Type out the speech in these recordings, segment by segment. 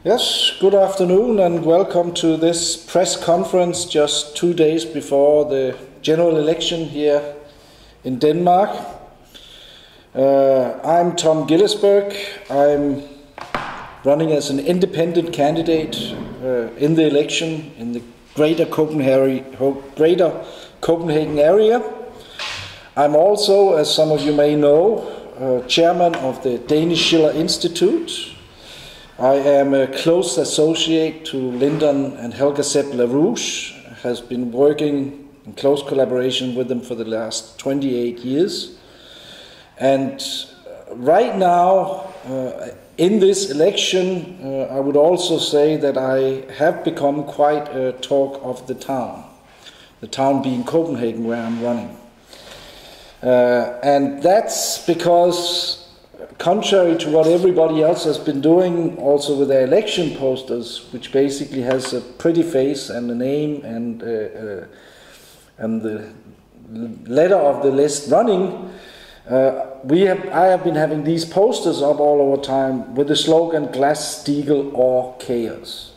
Yes, good afternoon and welcome to this press conference just 2 days before the general election here in Denmark. I'm Tom Gillesberg. I'm running as an independent candidate in the election in the greater Copenhagen area. I'm also, as some of you may know, chairman of the Danish Schiller Institute. I am a close associate to Lyndon and Helga Sept has been working in close collaboration with them for the last 28 years. And right now, in this election, I would also say that I have become quite a talk of the town being Copenhagen, where I'm running. And that's because, contrary to what everybody else has been doing, also with their election posters, which basically has a pretty face and a name and the letter of the list running, I have been having these posters up all over time with the slogan "Glass-Steagall or Chaos."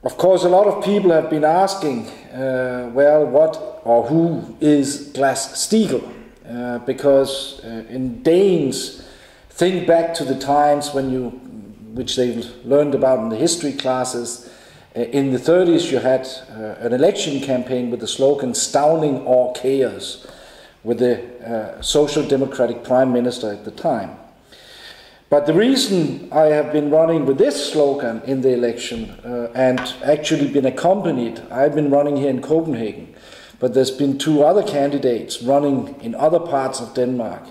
Of course, a lot of people have been asking, well, what or who is Glass-Steagall? Because in Danes, think back to the times which they've learned about in the history classes. In the 30s, you had an election campaign with the slogan "Stauning or Chaos," with the Social Democratic Prime Minister at the time. But the reason I have been running with this slogan in the election and actually been accompanied, I've been running here in Copenhagen, but there's been two other candidates running in other parts of Denmark.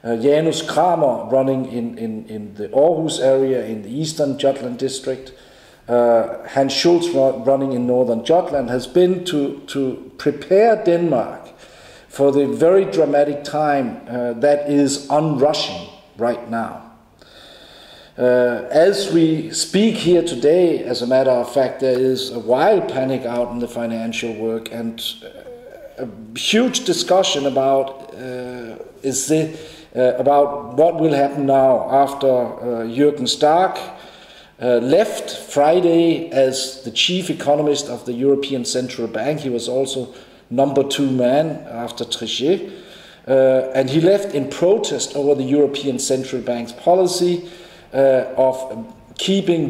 Janus Kramer running in the Aarhus area in the eastern Jutland district, Hans Schultz running in northern Jutland, has been to prepare Denmark for the very dramatic time that is onrushing right now. As we speak here today, as a matter of fact, there is a wild panic out in the financial world and a huge discussion about about what will happen now after Jürgen Stark left Friday as the chief economist of the European Central Bank. He was also number 2 man after Trichet, and he left in protest over the European Central Bank's policy of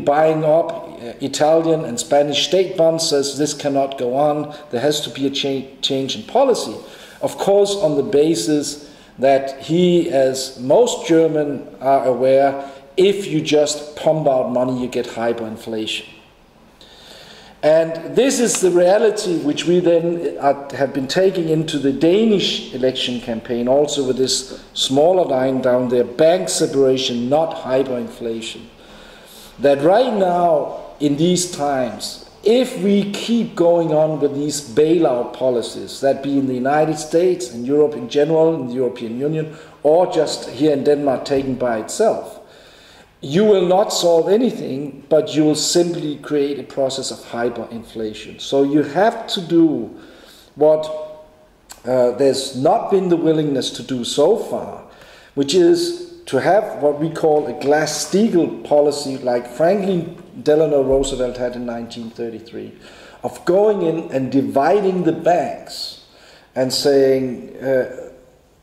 buying up Italian and Spanish state bonds. Says this cannot go on. There has to be a change in policy. Of course, on the basis that he, as most Germans are aware, if you just pump out money, you get hyperinflation. And this is the reality which we then have been taking into the Danish election campaign, also with this smaller line down there, bank separation, not hyperinflation. That right now, in these times, if we keep going on with these bailout policies, that be in the United States, in Europe in general, in the European Union, or just here in Denmark taken by itself, you will not solve anything, but you will simply create a process of hyperinflation. So you have to do what there's not been the willingness to do so far, which is to have what we call a Glass-Steagall policy like Franklin Delano Roosevelt had in 1933, of going in and dividing the banks and saying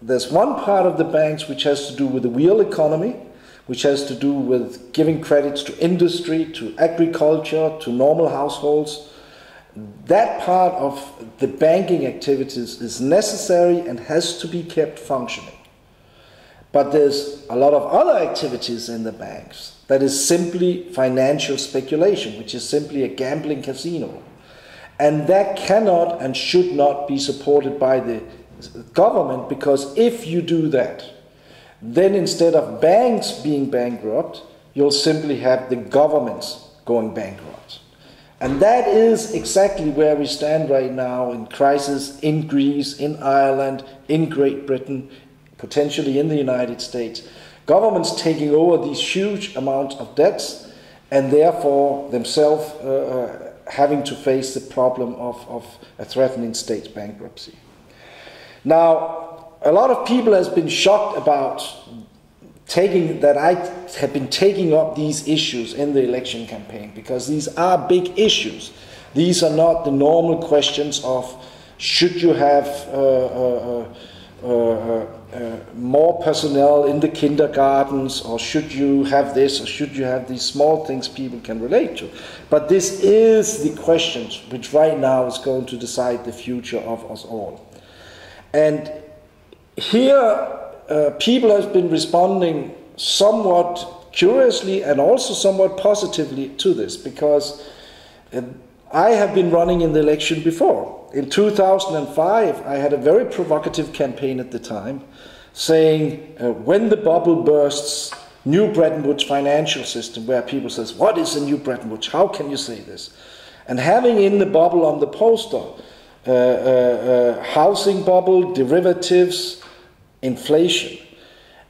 there's one part of the banks which has to do with the real economy, which has to do with giving credits to industry, to agriculture, to normal households. That part of the banking activities is necessary and has to be kept functioning. But there's a lot of other activities in the banks that is simply financial speculation, which is simply a gambling casino. And that cannot and should not be supported by the government, because if you do that, then instead of banks being bankrupt, you'll simply have the governments going bankrupt. And that is exactly where we stand right now, in crisis in Greece, in Ireland, in Great Britain, potentially in the United States. Governments taking over these huge amounts of debts and therefore themselves having to face the problem of a threatening state bankruptcy. Now, a lot of people has been shocked about that I have been taking up these issues in the election campaign, because these are big issues. These are not the normal questions of should you have more personnel in the kindergartens, or should you have this, or should you have these small things people can relate to. But this is the questions which right now is going to decide the future of us all. And here people have been responding somewhat curiously and also somewhat positively to this, because I have been running in the election before. In 2005, I had a very provocative campaign at the time, saying when the bubble bursts, new Bretton Woods financial system, where people says, what is a new Bretton Woods? How can you say this? And having in the bubble on the poster, housing bubble, derivatives, inflation.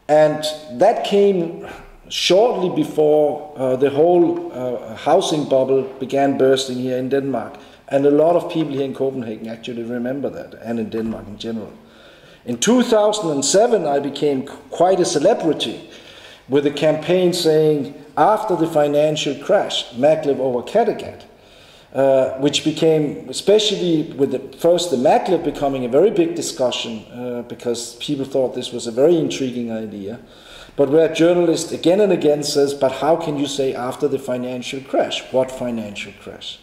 And that came shortly before the whole housing bubble began bursting here in Denmark. And a lot of people here in Copenhagen actually remember that, and in Denmark in general. In 2007, I became quite a celebrity with a campaign saying, after the financial crash, maglev over Kattegat, which became, especially with the maglev becoming a very big discussion, because people thought this was a very intriguing idea, but where journalists again and again says, but how can you say after the financial crash? What financial crash?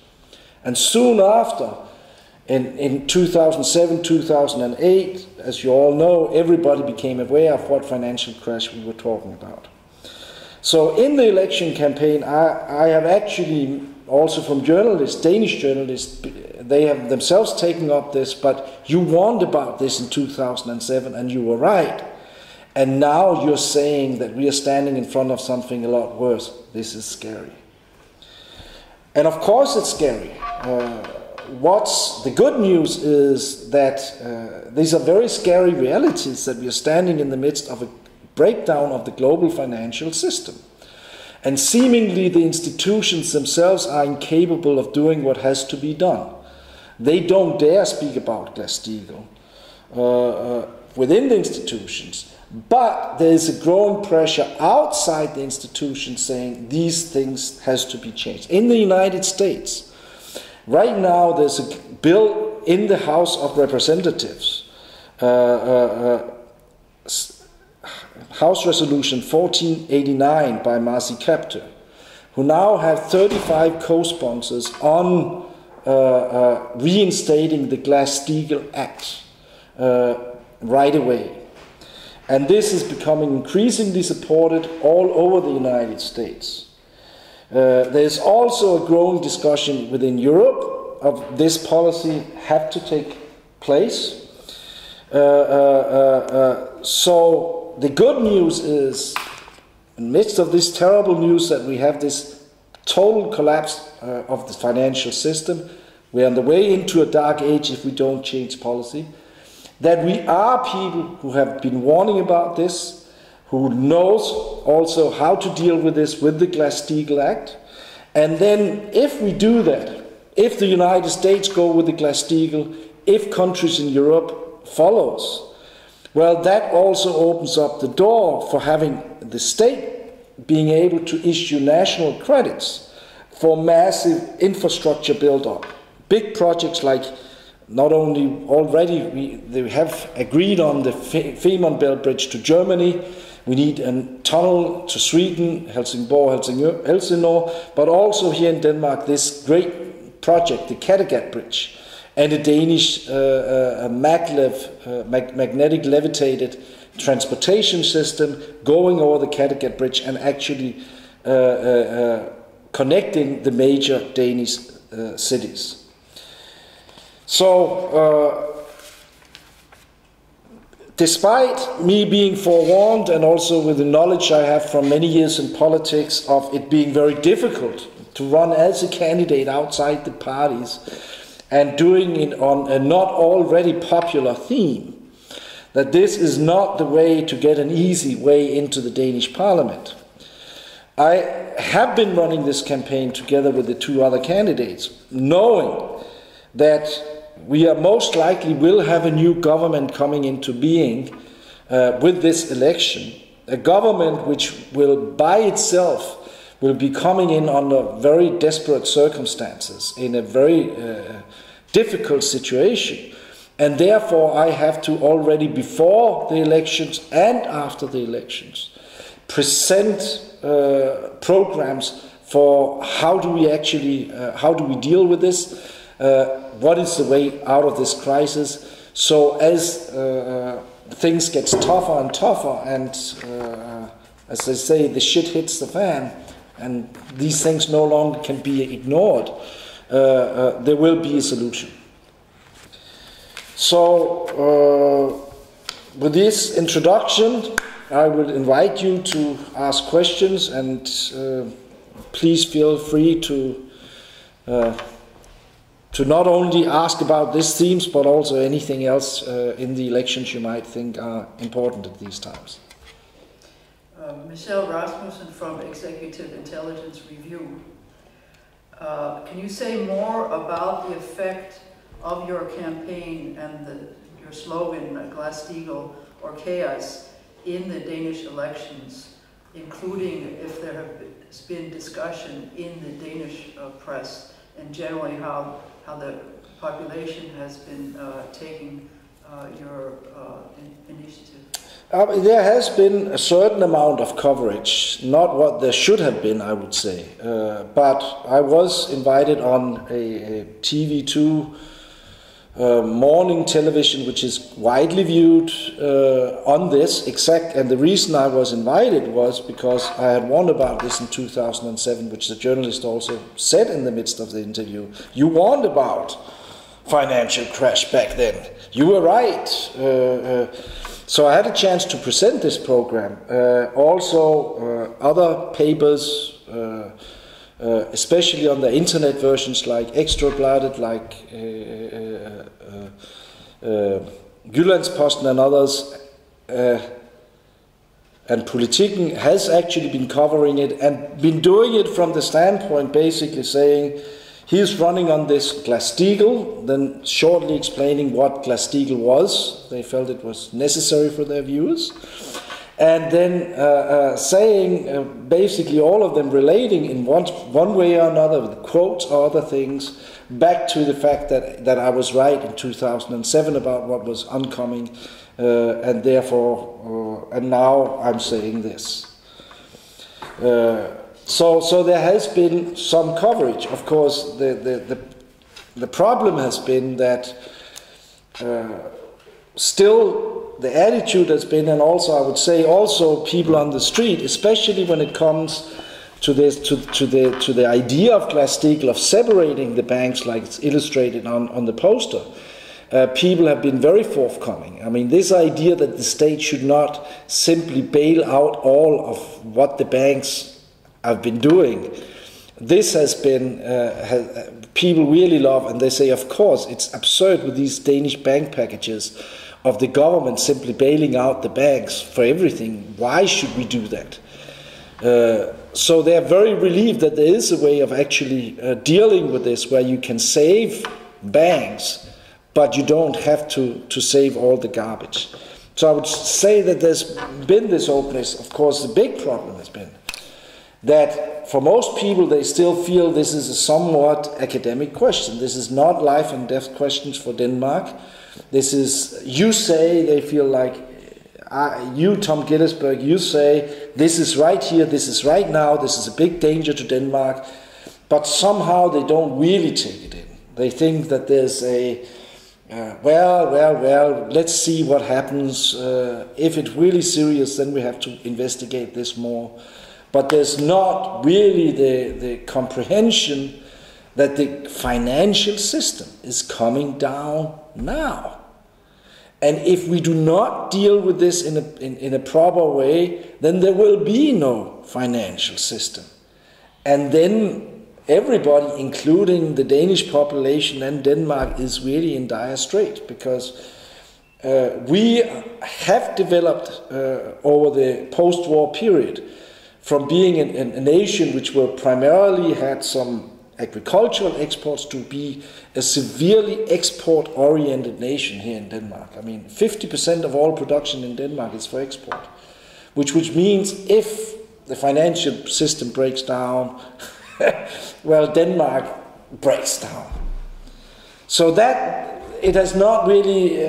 And soon after, in 2007, 2008, as you all know, everybody became aware of what financial crash we were talking about. So in the election campaign, I have actually, also from journalists, Danish journalists, they have themselves taken up this, but you warned about this in 2007 and you were right. And now you're saying that we are standing in front of something a lot worse. This is scary. And of course it's scary. What's the good news is that these are very scary realities, that we are standing in the midst of a breakdown of the global financial system. And seemingly the institutions themselves are incapable of doing what has to be done. They don't dare speak about Glass-Steagall within the institutions. But there is a growing pressure outside the institutions saying these things has to be changed. In the United States, right now there's a bill in the House of Representatives, House Resolution 1489 by Marcy Kaptur, who now have 35 co-sponsors on reinstating the Glass-Steagall Act right away. And this is becoming increasingly supported all over the United States. There's also a growing discussion within Europe of this policy have to take place. So the good news is, in the midst of this terrible news that we have this total collapse of the financial system, we're on the way into a dark age if we don't change policy, that we are people who have been warning about this, who knows also how to deal with this with the Glass-Steagall Act. And then if we do that, if the United States go with the Glass-Steagall, if countries in Europe follows, well, that also opens up the door for having the state being able to issue national credits for massive infrastructure build-up. Big projects like, not only already they have agreed on the Fehmarn Belt Bridge to Germany, we need a tunnel to Sweden, Helsingborg, Elsinore, but also here in Denmark this great project, the Kattegat Bridge, and a Danish magnetic levitated transportation system going over the Kattegat Bridge and actually connecting the major Danish cities. So, despite me being forewarned and also with the knowledge I have from many years in politics of it being very difficult to run as a candidate outside the parties and doing it on a not already popular theme, that this is not the way to get an easy way into the Danish parliament. I have been running this campaign together with the two other candidates, knowing that we are most likely will have a new government coming into being with this election, a government which will by itself will be coming in under very desperate circumstances, in a very difficult situation. And therefore I have to already before the elections and after the elections present programs for how do we actually, how do we deal with this, what is the way out of this crisis. So as things get tougher and tougher and as they say, the shit hits the fan and these things no longer can be ignored, there will be a solution. So with this introduction, I will invite you to ask questions, and please feel free to not only ask about these themes, but also anything else in the elections you might think are important at these times. Michelle Rasmussen from Executive Intelligence Review. Can you say more about the effect of your campaign and your slogan, Glass-Steagall or Chaos, in the Danish elections, including if there has been discussion in the Danish press, and generally how the population has been taking your initiative? There has been a certain amount of coverage, not what there should have been, I would say. But I was invited on a TV2 morning television, which is widely viewed on this exact, and the reason I was invited was because I had warned about this in 2007, which the journalist also said in the midst of the interview. You warned about financial crash back then. You were right. So I had a chance to present this program. Also other papers, especially on the internet versions like Ekstrabladet, like Jyllandsposten and others, and Politiken has actually been covering it and been doing it from the standpoint basically saying he's running on this Glass-Steagall, then shortly explaining what Glass-Steagall was. They felt it was necessary for their viewers. And then saying, basically all of them relating in one way or another, with quotes or other things, back to the fact that I was right in 2007 about what was oncoming, and therefore, and now I'm saying this. So there has been some coverage. Of course, the problem has been that still the attitude has been, and also I would say also people on the street, especially when it comes to this, to the idea of Glass-Steagall, of separating the banks like it's illustrated on the poster, people have been very forthcoming. I mean, this idea that the state should not simply bail out all of what the banks have been doing, this has been, people really love, and they say, of course, it's absurd with these Danish bank packages of the government simply bailing out the banks for everything. Why should we do that? So they are very relieved that there is a way of actually dealing with this where you can save banks, but you don't have to save all the garbage. So I would say that there's been this openness. Of course, the big problem has been that for most people they still feel this is a somewhat academic question. This is not life and death questions for Denmark. This is, you say, they feel like, you, Tom Gillesberg, you say, this is right here, this is right now, this is a big danger to Denmark, but somehow they don't really take it in. They think that there's a, well, let's see what happens. If it's really serious, then we have to investigate this more. But there's not really the comprehension that the financial system is coming down now. And if we do not deal with this in a proper way, then there will be no financial system. And then everybody, including the Danish population and Denmark, is really in dire straits, because we have developed over the post-war period from being a nation which were primarily had some agricultural exports to be a severely export-oriented nation here in Denmark. I mean, 50% of all production in Denmark is for export, which means if the financial system breaks down, well, Denmark breaks down. So that, it has not really,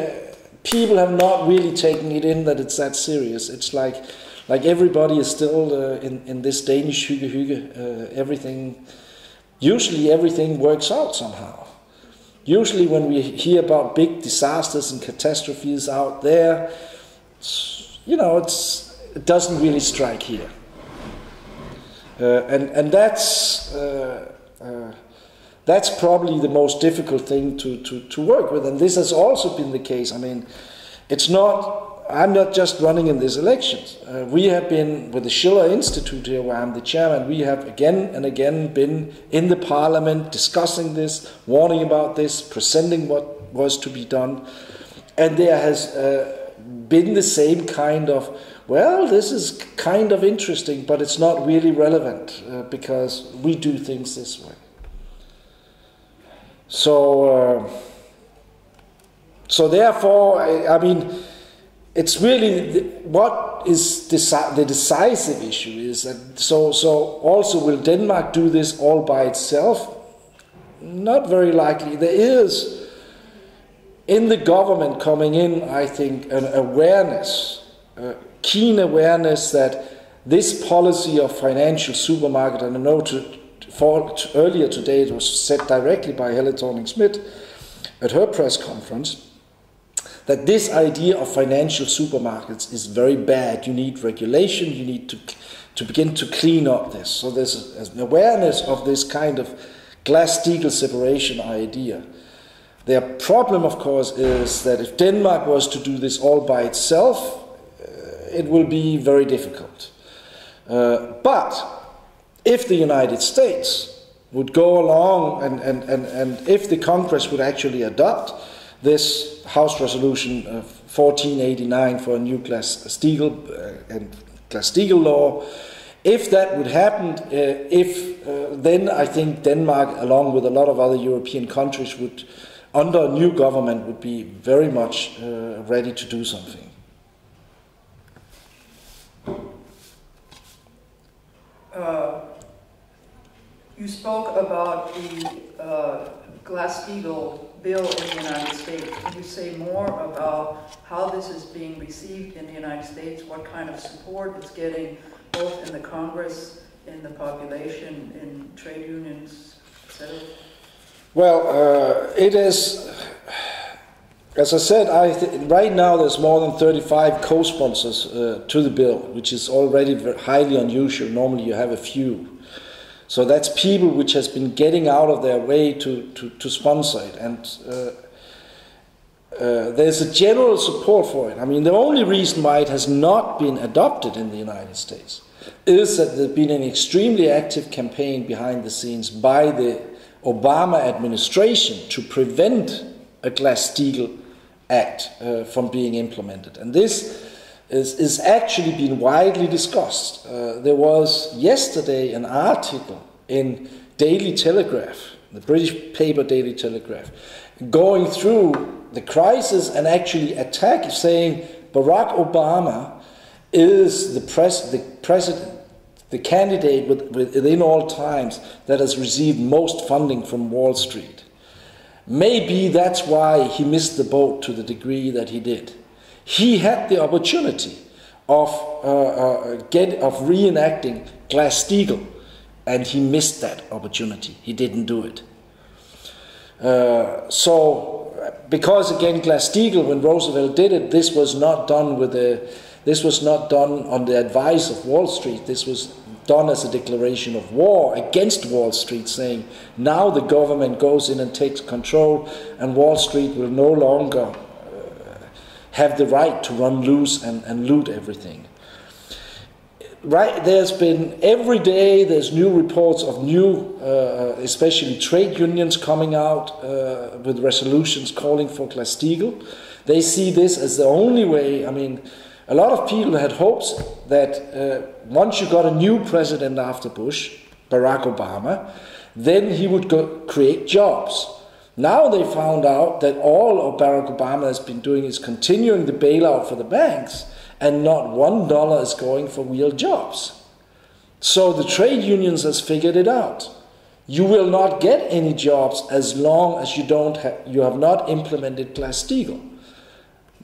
people have not really taken it in that it's that serious. It's like everybody is still in this Danish hygge, usually everything works out somehow. Usually when we hear about big disasters and catastrophes out there, you know, it doesn't really strike here. And that's probably the most difficult thing to work with. And this has also been the case. I mean, I'm not just running in these elections. We have been, with the Schiller Institute here, where I'm the chairman, we have again and again been in the parliament discussing this, warning about this, presenting what was to be done. And there has been the same kind of, well, this is kind of interesting, but it's not really relevant because we do things this way. So therefore, I mean, it's really what is the decisive issue is that. So also, will Denmark do this all by itself? Not very likely. There is in the government coming in, I think, an awareness. Keen awareness that this policy of financial supermarket, and I know earlier today it was said directly by Helle Thorning-Schmidt at her press conference, that this idea of financial supermarkets is very bad. You need regulation, you need to begin to clean up this. So there's an awareness of this kind of Glass-Steagall separation idea. Their problem, of course, is that if Denmark was to do this all by itself, it will be very difficult. But if the United States would go along and if the Congress would actually adopt this House Resolution 1489 for a new Glass-Steagall and Glass-Steagall law, if that would happen, then I think Denmark, along with a lot of other European countries, would, under a new government, would be very much ready to do something. You spoke about the Glass-Steagall bill in the United States. Can you say more about how this is being received in the United States, what kind of support it's getting, both in the Congress, in the population, in trade unions, etc.? Well, it is, as I said, right now there's more than 35 co-sponsors to the bill, which is already highly unusual. Normally you have a few. So that's people which has been getting out of their way to sponsor it. And there's a general support for it. I mean, the only reason why it has not been adopted in the United States is that there's been an extremely active campaign behind the scenes by the Obama administration to prevent a Glass-Steagall Act from being implemented. And this is actually been widely discussed. There was yesterday an article in Daily Telegraph, the British paper Daily Telegraph, going through the crisis and actually saying Barack Obama is the candidate within all times that has received most funding from Wall Street. Maybe that's why he missed the boat to the degree that he did. He had the opportunity of reenacting Glass-Steagall, and he missed that opportunity. He didn't do it. Because again, Glass-Steagall, when Roosevelt did it, this was not done on the advice of Wall Street. This was done as a declaration of war against Wall Street, saying now the government goes in and takes control, and Wall Street will no longer have the right to run loose and loot everything. Right, there's been, every day there's new reports of new, especially trade unions coming out with resolutions calling for Glass-Steagall. They see this as the only way. I mean, a lot of people had hopes that once you got a new president after Bush, Barack Obama, then he would create jobs. Now they found out that all Barack Obama has been doing is continuing the bailout for the banks, and not $1 is going for real jobs. So the trade unions has figured it out. You will not get any jobs as long as you have not implemented Glass-Steagall.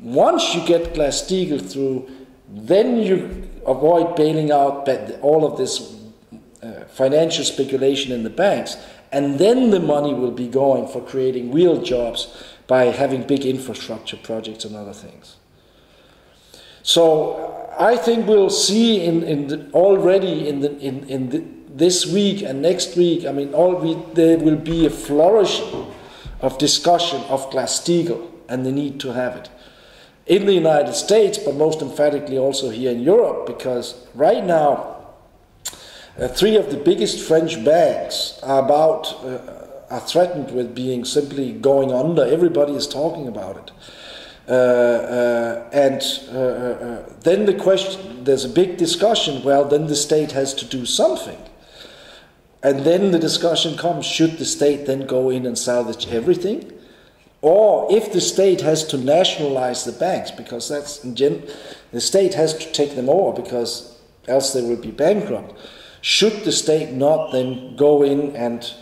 Once you get Glass-Steagall through, then you avoid bailing out all of this financial speculation in the banks, and then the money will be going for creating real jobs by having big infrastructure projects and other things. So I think we'll see already in this week and next week, I mean, there will be a flourishing of discussion of Glass-Steagall and the need to have it in the United States, but most emphatically also here in Europe, because right now, 3 of the biggest French banks are threatened with being simply going under. Everybody is talking about it. Then the question, there's a big discussion, well, then the state has to do something. And then the discussion comes, should the state then go in and salvage everything? Or if the state has to nationalize the banks, because the state has to take them over, because else they will be bankrupt, should the state not then go in and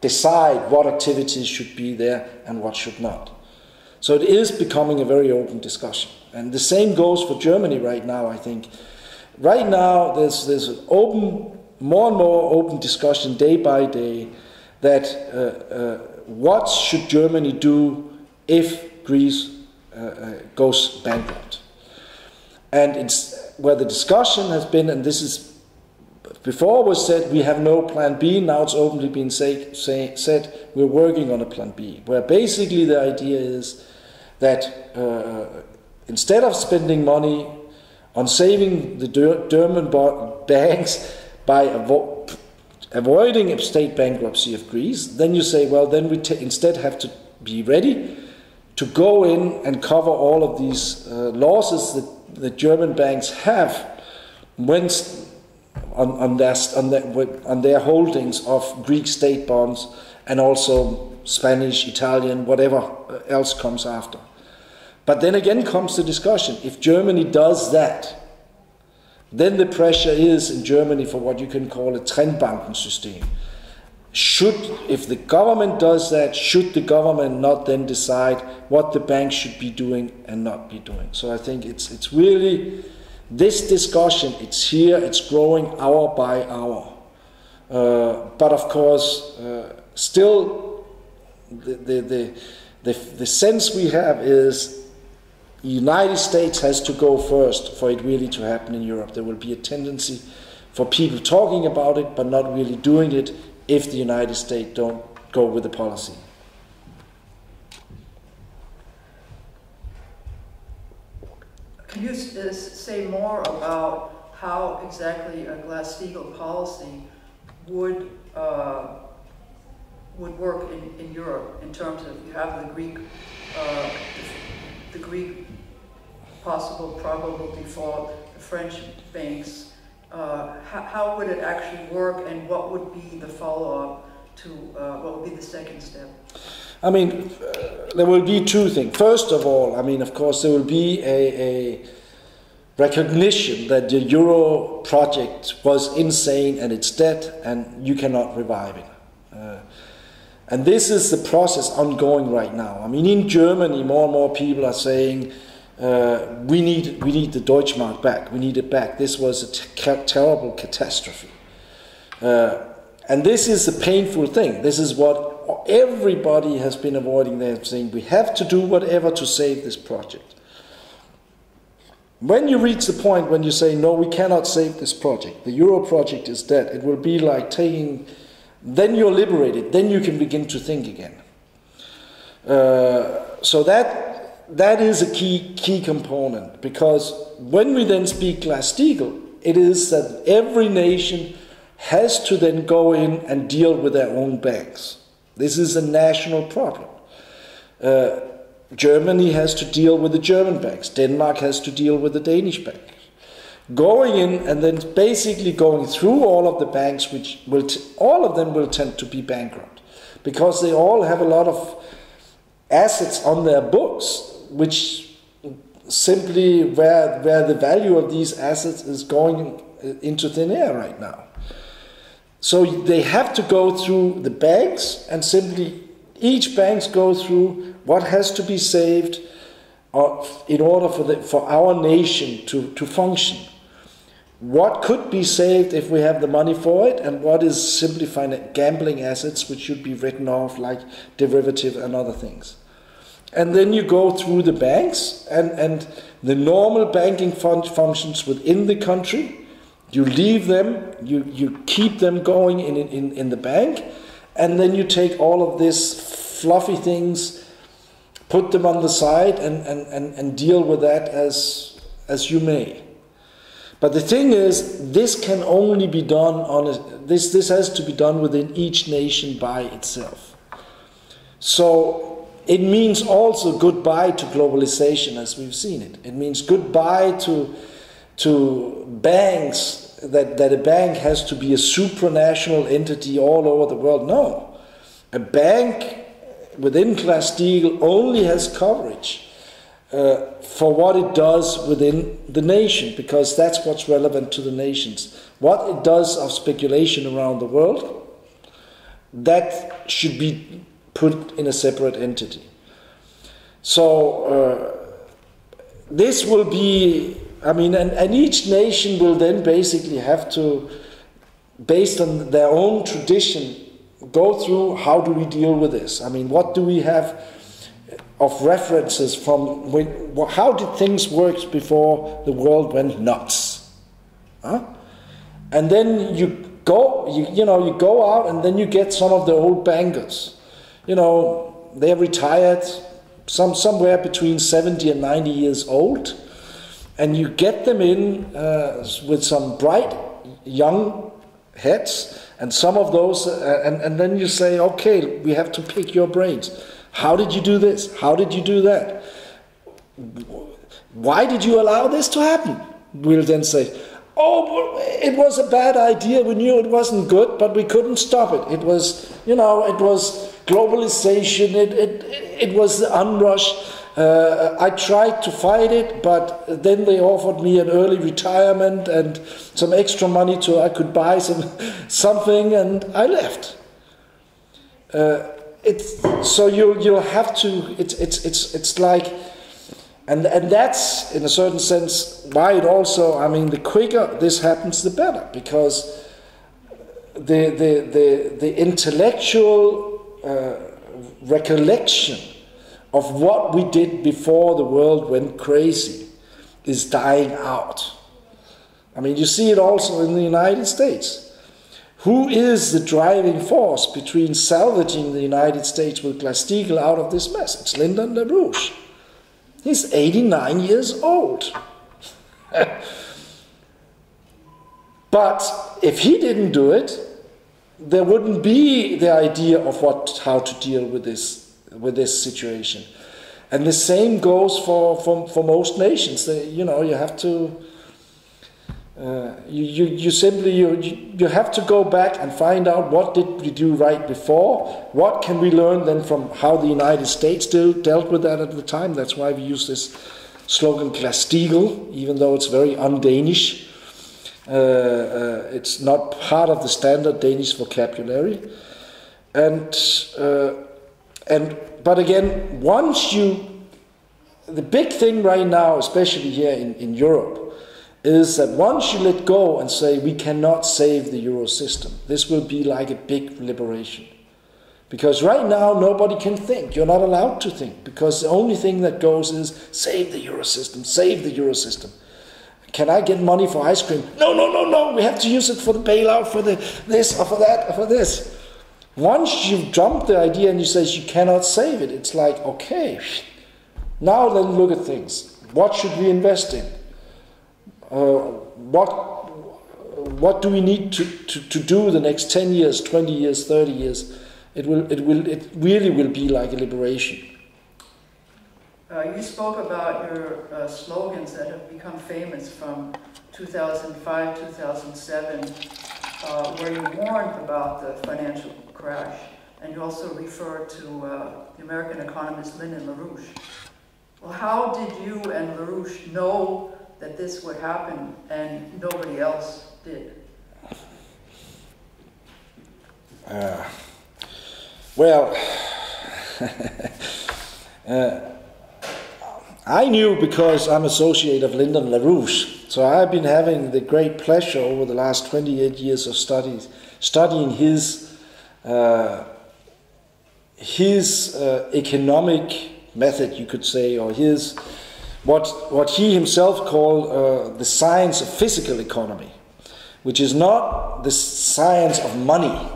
decide what activities should be there and what should not? So it is becoming a very open discussion. And the same goes for Germany right now, I think. Right now, there's an more and more open discussion day by day that what should Germany do if Greece goes bankrupt? And it's where the discussion has been, and this is before was said, we have no plan B. Now it's openly been said we're working on a plan B, where basically the idea is that instead of spending money on saving the German banks by avoiding a state bankruptcy of Greece, then you say, well, then we instead have to be ready to go in and cover all of these losses that the German banks have when on their holdings of Greek state bonds and also Spanish, Italian, whatever else comes after. But then again comes the discussion. If Germany does that, then the pressure is in Germany for what you can call a Trennbankensystem. If the government does that, should the government not then decide what the banks should be doing and not be doing? So I think it's really this discussion, it's here, it's growing hour by hour. But of course, still the sense we have is the United States has to go first for it really to happen in Europe. There will be a tendency for people talking about it but not really doing it if the United States don't go with the policy. Can you say more about how exactly a Glass-Steagall policy would work in Europe in terms of you have the Greek possible probable default, the French banks. How would it actually work, and what would be the follow-up to what would be the second step? I mean, there will be 2 things. First of all, I mean, of course, there will be a recognition that the Euro project was insane and it's dead and you cannot revive it. And this is the process ongoing right now. I mean, in Germany, more and more people are saying, we need the Deutschmark back. We need it back. This was a terrible catastrophe. And this is the painful thing. This is what everybody has been avoiding. They're saying we have to do whatever to save this project. When you reach the point when you say, no, we cannot save this project, the Euro project is dead, it will be like then you're liberated, then you can begin to think again. So that is a key component, because when we then speak Glass-Steagall, it is that every nation has to then go in and deal with their own banks. This is a national problem. Germany has to deal with the German banks. Denmark has to deal with the Danish banks. going in and then basically going through all of the banks, which will all of them will tend to be bankrupt, because they all have a lot of assets on their books, which simply where the value of these assets is going into thin air right now. So they have to go through the banks, and simply each banks go through what has to be saved in order for our nation to function. What could be saved if we have the money for it, and what is simply gambling assets which should be written off, like derivative and other things. And then you go through the banks and the normal banking functions within the country. You leave them, you keep them going in the bank, and then you take all of these fluffy things, put them on the side, and deal with that as you may. But the thing is, this can only be done this has to be done within each nation by itself. So it means also goodbye to globalization as we've seen it. It means goodbye to banks, that a bank has to be a supranational entity all over the world. No. A bank within Glass-Steagall only has coverage for what it does within the nation, because that's what's relevant to the nations. What it does of speculation around the world, that should be put in a separate entity. So this will be, I mean, and each nation will then basically have to, based on their own tradition, go through how do we deal with this. I mean, what do we have of references from how did things work before the world went nuts? Huh? And then you go out and then you get some of the old bankers. You know, they're retired, somewhere between 70 and 90 years old, and you get them in with some bright young heads, and some of those, and then you say, okay, we have to pick your brains. How did you do this? How did you do that? Why did you allow this to happen? We'll then say, oh, it was a bad idea. We knew it wasn't good, but we couldn't stop it. It was, it was globalization. It was the onrush. I tried to fight it, but then they offered me an early retirement and some extra money I could buy something, and I left. So you'll have to. It's like, and that's in a certain sense why it also. I mean, the quicker this happens, the better, because the intellectual recollection of what we did before the world went crazy is dying out. I mean, you see it also in the United States. Who is the driving force between salvaging the United States with Glass-Steagall out of this mess? It's Lyndon LaRouche. He's 89 years old. But if he didn't do it, there wouldn't be the idea of how to deal with this situation. And the same goes for most nations. You have to you have to go back and find out what did we do right before, what can we learn then from how the United States dealt with that at the time. That's why we use this slogan Glass-Steagall, even though it's very un-Danish. It's not part of the standard Danish vocabulary. But again, the big thing right now, especially here in Europe, is that once you let go and say we cannot save the euro system, this will be like a big liberation. Because right now nobody can think. You're not allowed to think, because the only thing that goes is save the euro system, save the euro system. Can I get money for ice cream? No, we have to use it for the bailout, for this or for that or for this. Once you've jumped the idea and you say you cannot save it, it's like, okay, now then look at things. What should we invest in? What do we need to do the next 10 years, 20 years, 30 years? It really will be like a liberation. You spoke about your slogans that have become famous from 2005, 2007, where you warned about the financial crash, and you also referred to the American economist Lyndon LaRouche. Well, how did you and LaRouche know that this would happen and nobody else did? Well, I knew because I'm associate of Lyndon LaRouche. So I've been having the great pleasure over the last 28 years of studying his economic method, you could say, or his what he himself called the science of physical economy, which is not the science of money,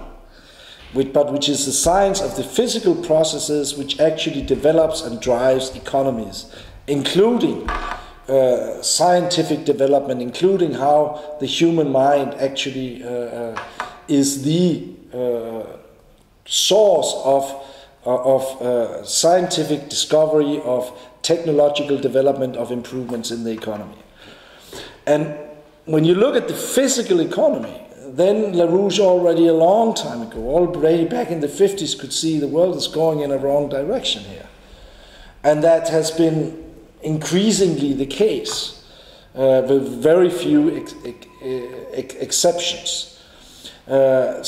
but which is the science of the physical processes which actually develops and drives economies, including scientific development, including how the human mind actually is the source of scientific discovery, of technological development, of improvements in the economy. And when you look at the physical economy, then LaRouche already a long time ago, already back in the 50s, could see the world is going in a wrong direction here. And that has been increasingly the case, with very few exceptions. If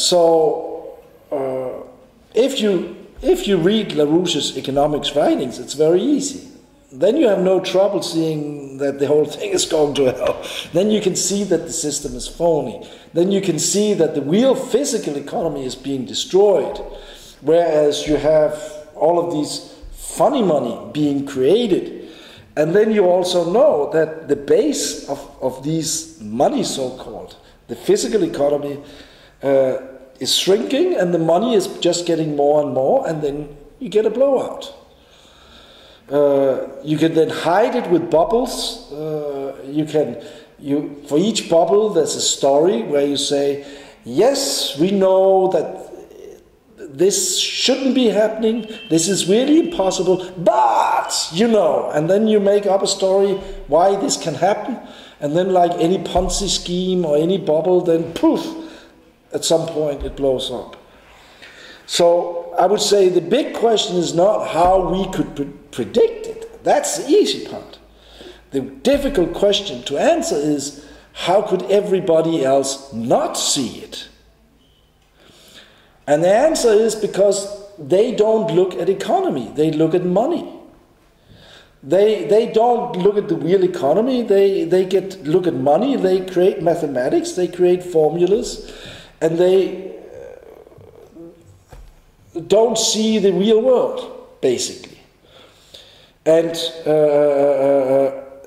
you read LaRouche's economics writings, it's very easy. Then you have no trouble seeing that the whole thing is going to hell. Then you can see that the system is phony. Then you can see that the real physical economy is being destroyed, whereas you have all of these funny money being created. And then you also know that the base of these money, so-called, the physical economy, is shrinking, and the money is just getting more and more, and then you get a blowout. You can then hide it with bubbles. For each bubble there's a story where you say, yes, we know that this shouldn't be happening, this is really impossible, but, you know, and then you make up a story why this can happen, and then like any Ponzi scheme or any bubble, then poof, at some point it blows up. So I would say the big question is not how we could predict it. That's the easy part. The difficult question to answer is how could everybody else not see it? And the answer is because they don't look at economy, they look at money. They don't look at the real economy, they look at money, they create mathematics, they create formulas, and they don't see the real world, basically. And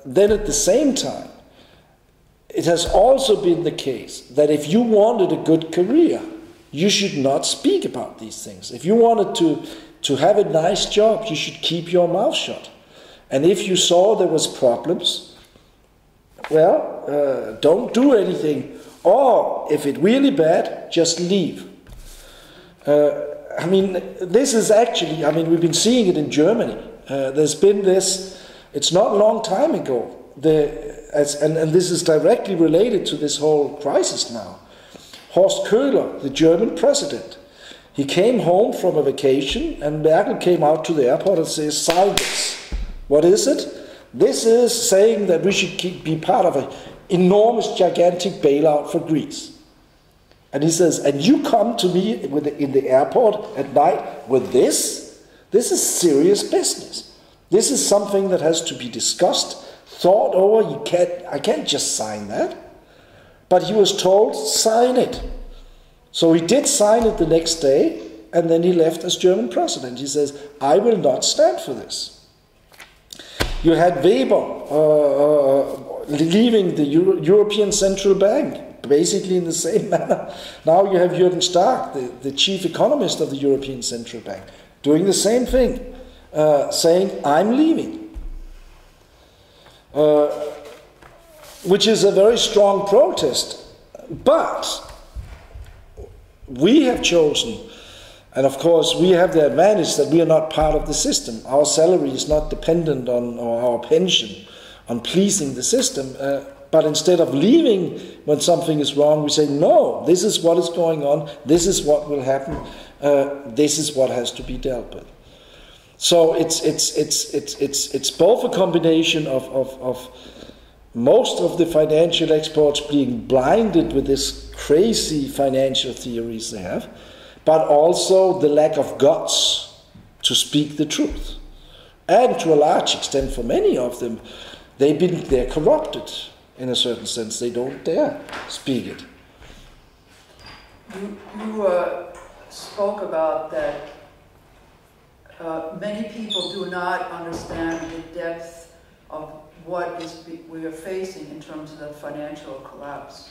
then at the same time, it has also been the case that if you wanted a good career, you should not speak about these things. If you wanted to have a nice job, you should keep your mouth shut. And if you saw there was problems, well, don't do anything. Or if it's really bad, just leave. I mean, this is actually, I mean, we've been seeing it in Germany. There's been this, it's not a long time ago, and this is directly related to this whole crisis now. Horst Köhler, the German president, he came home from a vacation and Merkel came out to the airport and says, sign this. What is it? This is saying that we should be part of an enormous, gigantic bailout for Greece. And he says, and you come to me in the airport at night with this? This is serious business. This is something that has to be discussed, thought over. I can't just sign that. But he was told, sign it. So he did sign it the next day, and then he left as German president. He says, I will not stand for this. You had Weber leaving the European Central Bank, basically in the same manner. Now you have Jürgen Stark, the chief economist of the European Central Bank, doing the same thing, saying, I'm leaving. Which is a very strong protest. But we have chosen And of course, we have the advantage that we are not part of the system. Our salary is not dependent on, or our pension, on pleasing the system. But instead of leaving when something is wrong, we say, no, this is what is going on, this is what will happen, this is what has to be dealt with. So it's both a combination of most of the financial experts being blinded with this crazy financial theories they have, but also the lack of guts to speak the truth. And to a large extent, for many of them, they're corrupted in a certain sense. They don't dare speak it. You spoke about that many people do not understand the depth of what we are facing in terms of the financial collapse.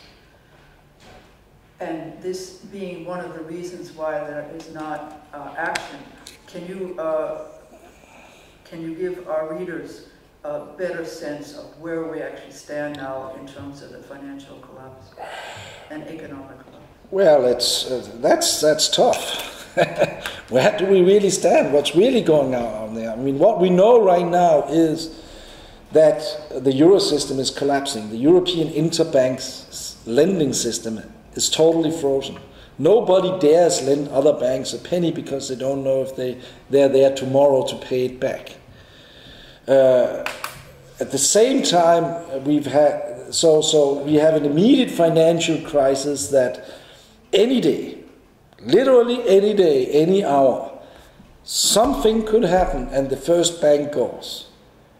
And this being one of the reasons why there is not action. Can you give our readers a better sense of where we actually stand now in terms of the financial collapse and economic collapse? Well, that's tough. Where do we really stand? What's really going on there? I mean, what we know right now is that the euro system is collapsing. The European interbank lending system is totally frozen. Nobody dares lend other banks a penny because they don't know if they're there tomorrow to pay it back. At the same time, we have an immediate financial crisis that any day, literally any day, any hour, something could happen and the first bank goes.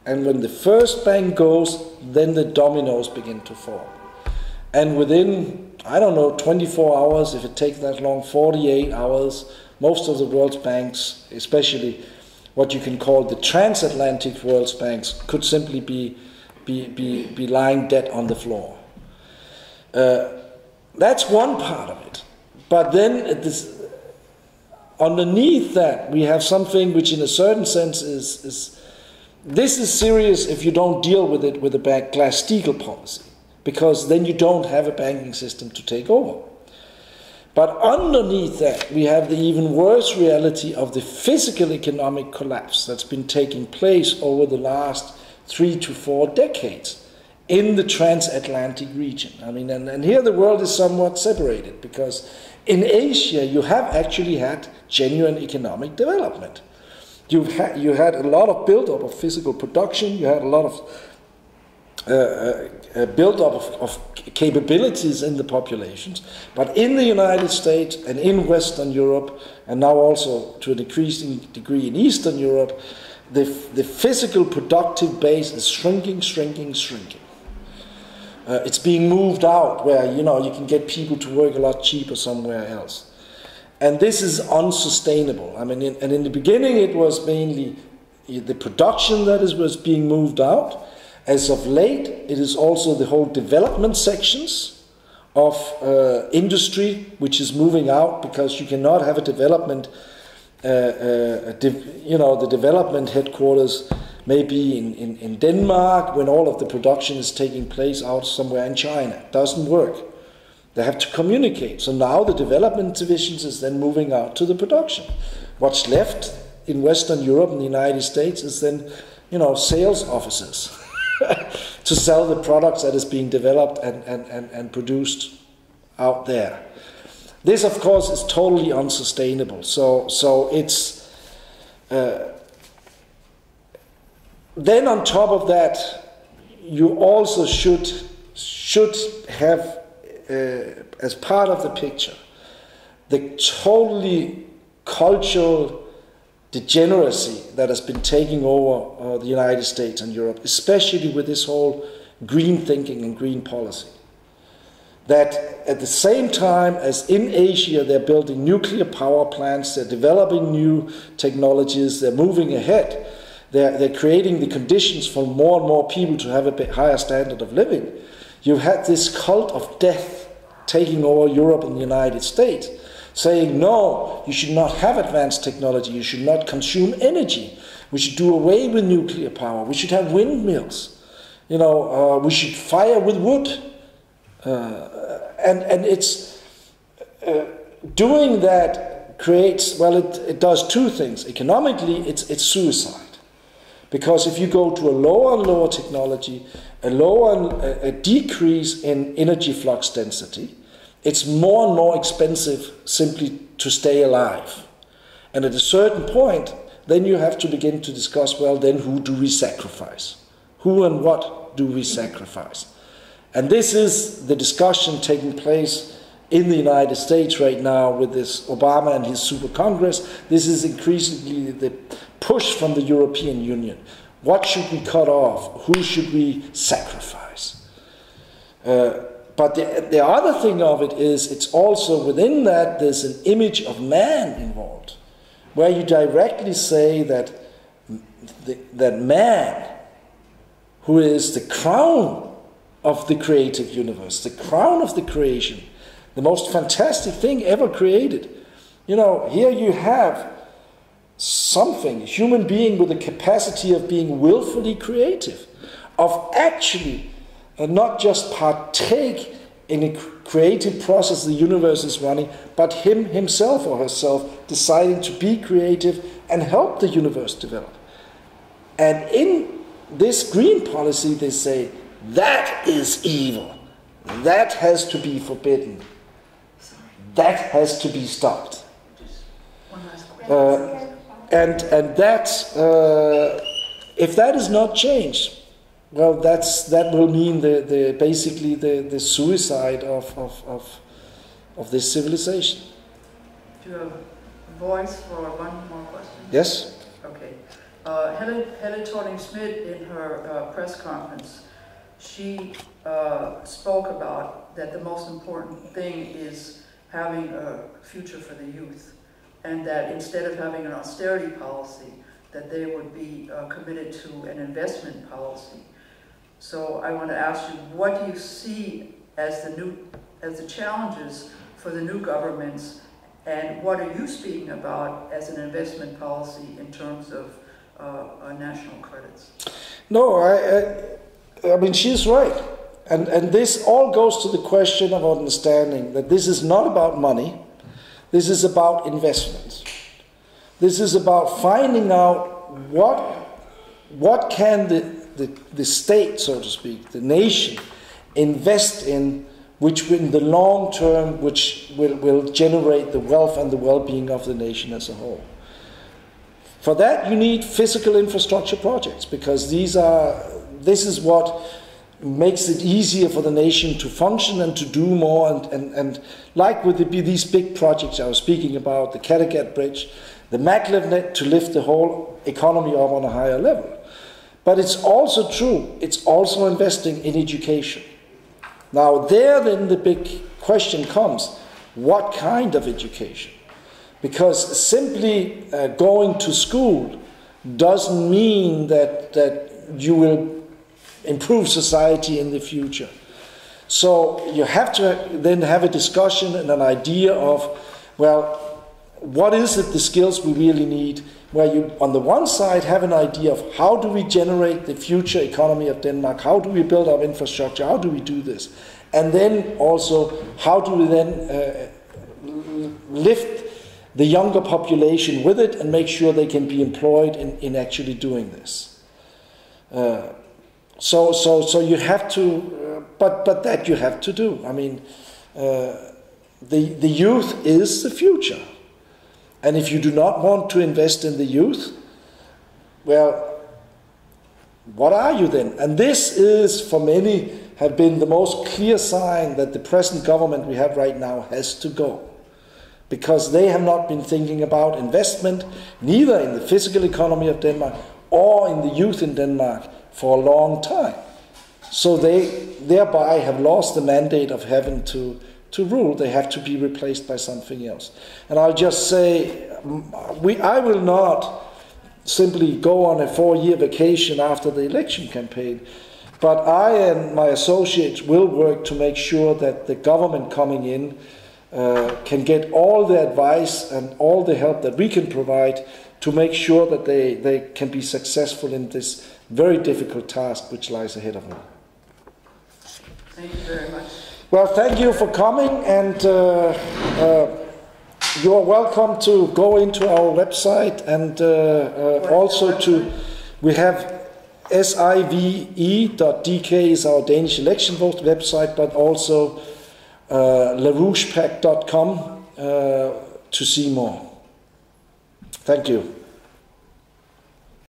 And when the first bank goes, then the dominoes begin to fall. And within, I don't know, 24 hours, if it takes that long, 48 hours, most of the world's banks, especially what you can call the transatlantic world's banks, could simply be lying dead on the floor. That's one part of it. But then underneath that, we have something which in a certain sense this is serious if you don't deal with it with a Glass-Steagall policy, because then you don't have a banking system to take over. But underneath that, we have the even worse reality of the physical economic collapse that's been taking place over the last 3 to 4 decades in the transatlantic region. I mean, and here the world is somewhat separated, because in Asia you have actually had genuine economic development. You had a lot of build-up of physical production, you had a lot of build-up of capabilities in the populations, but in the United States and in Western Europe, and now also to an increasing degree in Eastern Europe, the physical productive base is shrinking. It's being moved out where, you can get people to work a lot cheaper somewhere else. And this is unsustainable. I mean, and in the beginning it was mainly the production that was being moved out. As of late, it is also the whole development sections of industry which is moving out, because you cannot have a development, the development headquarters may be in Denmark when all of the production is taking place out somewhere in China. It doesn't work. They have to communicate. So now the development divisions is then moving out to the production. What's left in Western Europe and the United States is then, sales offices to sell the products that is being developed and produced out there. This, of course, is totally unsustainable. So it's then on top of that, you also should have as part of the picture the totally cultural degeneracy that has been taking over the United States and Europe, especially with this whole green thinking and green policy. That at the same time as in Asia they're building nuclear power plants, they're developing new technologies, they're moving ahead, they're creating the conditions for more and more people to have a bit higher standard of living. You've had this cult of death taking over Europe and the United States, saying, no, you should not have advanced technology, you should not consume energy, we should do away with nuclear power, we should have windmills, we should fire with wood. And it's doing that creates, well, it does two things. Economically, it's suicide. Because if you go to a lower and lower technology, a decrease in energy flux density, it's more and more expensive simply to stay alive. And at a certain point, then you have to begin to discuss, well, then who do we sacrifice? Who and what do we sacrifice? And this is the discussion taking place in the United States right now with this Obama and his Super Congress. This is increasingly the push from the European Union. What should we cut off? Who should we sacrifice? But the other thing of it is, it's also within that there's an image of man involved, where you directly say that that man, who is the crown of the creative universe, the crown of the creation, the most fantastic thing ever created. You know, here you have something, a human being with the capacity of being willfully creative, of actually not just partake in a creative process the universe is running, but himself or herself deciding to be creative and help the universe develop. And in this green policy they say, that is evil. That has to be forbidden. That has to be stopped. And that, if that is not changed, well, that will mean basically the suicide of this civilization. Do you have a voice for one more question? Yes. Okay. Helle Thorning-Schmidt, in her press conference, she spoke about that the most important thing is having a future for the youth, and that instead of having an austerity policy, that they would be committed to an investment policy. So I want to ask you, what do you see as the challenges for the new governments, and what are you speaking about as an investment policy in terms of national credits? No, I mean, she's right. And this all goes to the question of understanding that this is not about money, this is about investments. This is about finding out what can the state, so to speak, the nation, invest in, which in the long term, which will generate the wealth and the well-being of the nation as a whole. For that you need physical infrastructure projects, because this is what makes it easier for the nation to function and to do more, and like with these big projects I was speaking about, the Kattegat Bridge, the maglev net, to lift the whole economy up on a higher level. But it's also true, it's also investing in education. Now there then the big question comes, what kind of education? Because simply going to school doesn't mean that you will improve society in the future. So you have to then have a discussion and an idea of, well, what is it, the skills we really need, where you on the one side have an idea of how do we generate the future economy of Denmark, how do we build our infrastructure, how do we do this, and then also how do we then lift the younger population with it and make sure they can be employed in actually doing this. So you have to, but that you have to do. I mean, the youth is the future. And if you do not want to invest in the youth, well, what are you then? And this is, for many, have been the most clear sign that the present government we have right now has to go. Because they have not been thinking about investment, neither in the physical economy of Denmark or in the youth in Denmark for a long time. So they thereby have lost the mandate of having to rule. They have to be replaced by something else. And I'll just say, I will not simply go on a 4-year vacation after the election campaign, but I and my associates will work to make sure that the government coming in can get all the advice and all the help that we can provide to make sure that they can be successful in this very difficult task which lies ahead of them. Thank you very much. Well, thank you for coming, and you're welcome to go into our website and also we have sive.dk is our Danish election vote website, but also larouchepack.com to see more. Thank you.